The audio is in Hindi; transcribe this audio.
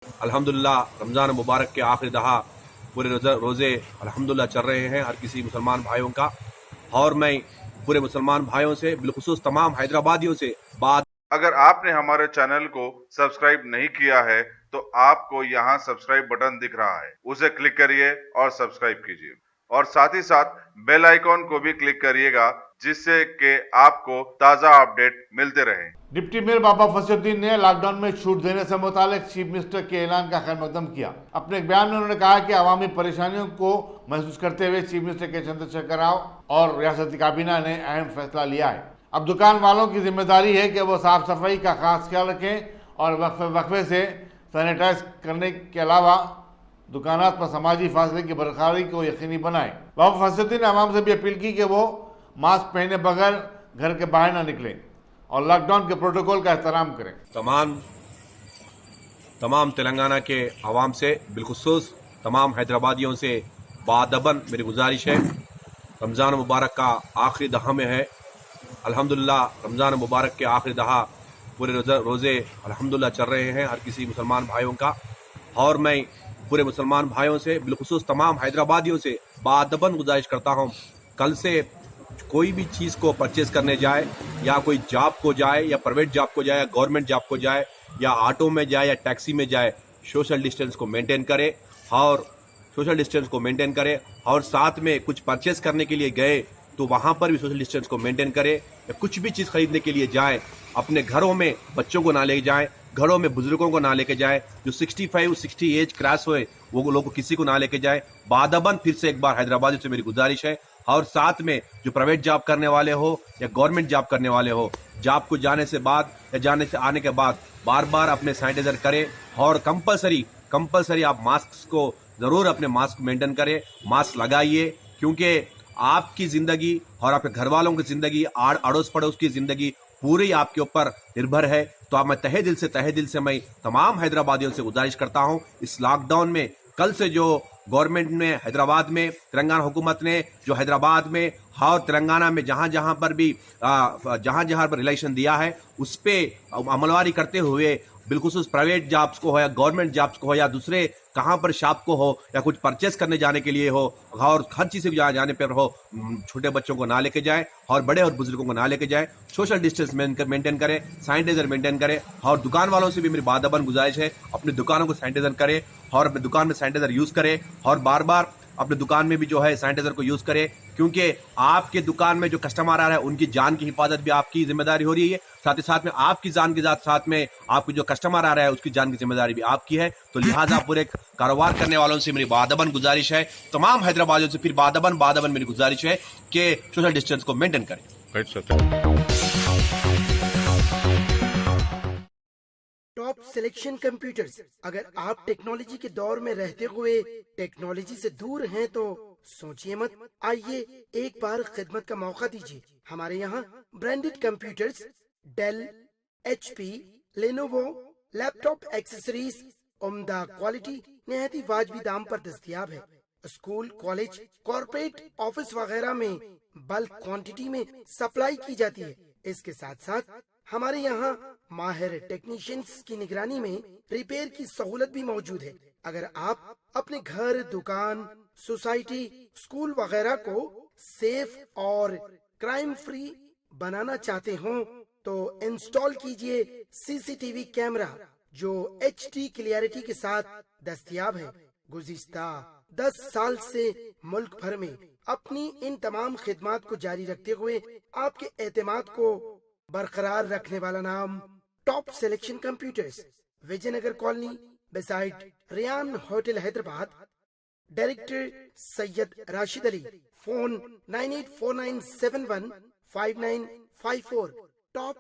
अल्हम्दुलिल्लाह रमज़ान मुबारक के आखिरी दहा पूरे रोज़े अल्हम्दुलिल्लाह चल रहे हैं हर किसी मुसलमान भाइयों का। और मैं पूरे मुसलमान भाइयों से बिलखुसूस तमाम हैदराबादियों से बात। अगर आपने हमारे चैनल को सब्सक्राइब नहीं किया है तो आपको यहाँ सब्सक्राइब बटन दिख रहा है, उसे क्लिक करिए और सब्सक्राइब कीजिए और साथ ही साथ बेल आइकॉन को भी क्लिक करिएगा जिससे कि आपको ताज़ा अपडेट मिलते रहें। डिप्टी मेयर बाबा फसीउद्दीन ने लॉकडाउन में छूट देने से मुतालिक चीफ मिनिस्टर के ऐलान का खैर मकदम किया। अपने एक बयान में उन्होंने कहा कि अवामी परेशानियों को महसूस करते हुए चीफ मिनिस्टर के चंद्रशेखर राव और रियासती काबीना ने अहम फैसला लिया है। अब दुकान वालों की जिम्मेदारी है कि वो साफ सफाई का खास ख्याल रखें और वक्फे से सैनिटाइज करने के अलावा दुकानात पर समाजी फासले की बरकरारी को यकीनी बनाएं। बाबा फसीउद्दीन ने आवाम से भी अपील की कि वो मास्क पहने बगैर घर के बाहर ना निकलें और लॉकडाउन के प्रोटोकॉल का एहतराम करें। तमाम तेलंगाना के अवाम से बिलखुसूस तमाम हैदराबादियों से बादबन मेरी गुजारिश है, रमज़ान मुबारक का आखिरी दहा में है। अल्हम्दुलिल्लाह रमज़ान मुबारक के आखिरी दहा पूरे रोज़े अल्हम्दुलिल्लाह चल रहे हैं हर किसी मुसलमान भाइयों का। और मैं पूरे मुसलमान भाइयों से बिलखुसूस तमाम हैदराबादियों से बादबन गुजारिश करता हूँ, कल से कोई भी चीज़ को परचेज करने जाए या कोई जॉब को जाए या प्राइवेट जॉब को जाए या गवर्नमेंट जॉब को जाए या ऑटो में जाए या टैक्सी में जाए, सोशल डिस्टेंस को मेंटेन करे और साथ में कुछ परचेज करने के लिए गए तो वहाँ पर भी सोशल डिस्टेंस को मेंटेन करे। या कुछ भी चीज़ खरीदने के लिए जाए अपने घरों में बच्चों को ना ले जाएं, घरों में बुजुर्गों को ना लेके जाए, जो 65-60 एज क्रॉस हुए वो लोग किसी को ना लेके जाए। बादबन फिर से एक बार हैदराबाद से मेरी गुजारिश है। और साथ में जो प्राइवेट जॉब करने वाले हो या गवर्नमेंट जॉब करने वाले हो, जॉब को जाने से बाद या जाने से आने के बाद बार बार अपने सैनिटाइजर करें और कंपलसरी आप मास्क को ज़रूर अपने मास्क मेंटेन करें, मास्क लगाइए, क्योंकि आपकी ज़िंदगी और आपके घर वालों की ज़िंदगी अड़ोस पड़ोस की ज़िंदगी पूरी आपके ऊपर निर्भर है। तो अब मैं तहे दिल से मैं तमाम हैदराबादियों से गुजारिश करता हूं, इस लॉकडाउन में कल से जो गवर्नमेंट ने हैदराबाद में तेलंगाना हुकूमत ने जो हैदराबाद में और तेलंगाना में जहां पर रिलेक्शन दिया है उस पर अमलवारी करते हुए बिलखुसूस प्राइवेट जॉब्स को हो या गवर्नमेंट जॉब्स को हो या दूसरे कहाँ पर शॉप को हो या कुछ परचेस करने जाने के लिए हो और हर चीज़ से जाने पर हो, छोटे बच्चों को ना लेके जाए और बड़े और बुजुर्गों को ना लेके जाए। सोशल डिस्टेंस मेंटेन करें, सैनिटाइजर मेंटेन करें। और दुकान वालों से भी मेरी बादबन गुजारिश है, अपनी दुकानों को सैनिटाइजर करें और अपनी दुकान में सैनिटाइजर यूज़ करें और बार बार अपने दुकान में भी जो है सैनिटाइजर को यूज़ करें, क्योंकि आपके दुकान में जो कस्टमर आ रहा है उनकी जान की हिफाजत भी आपकी जिम्मेदारी हो रही है। साथ ही साथ में आपकी जान के साथ में आपको जो कस्टमर आ रहा है उसकी जान की जिम्मेदारी भी आपकी है। तो लिहाजा पूरे कारोबार करने वालों से मेरी बादबन गुजारिश है, तमाम हैदराबादियों से फिर बादबन मेरी गुजारिश है कि सोशल डिस्टेंस को मेंटेन करें। Top selection computers. अगर आप टेक्नोलॉजी के दौर में रहते हुए टेक्नोलॉजी से दूर हैं तो सोचिए मत, आइए एक बार खिदमत का मौका दीजिए। हमारे यहाँ branded computers Dell, HP, Lenovo, laptop accessories उम्दा क्वालिटी निहायत ही वाजबी दाम पर दस्तयाब है। स्कूल, कॉलेज, कॉर्पोरेट, ऑफिस वगैरह में बल्क क्वांटिटी में सप्लाई की जाती है। इसके साथ साथ हमारे यहाँ माहिर टेक्नीशियंस की निगरानी में रिपेयर की सहूलत भी मौजूद है। अगर आप अपने घर, दुकान, सोसाइटी, स्कूल वगैरह को सेफ और क्राइम फ्री बनाना चाहते हो तो इंस्टॉल कीजिए CCTV कैमरा जो HD क्लियरिटी के साथ दस्तयाब है। गुज़िश्ता 10 साल से मुल्क भर में अपनी इन तमाम खिदमात को जारी रखते हुए आपके एतमाद को बरकरार रखने वाला नाम top selection computers, Vijayanagar colony beside Riyan hotel Hyderabad. Director Syed Rashid Ali. Phone 9849715954। Top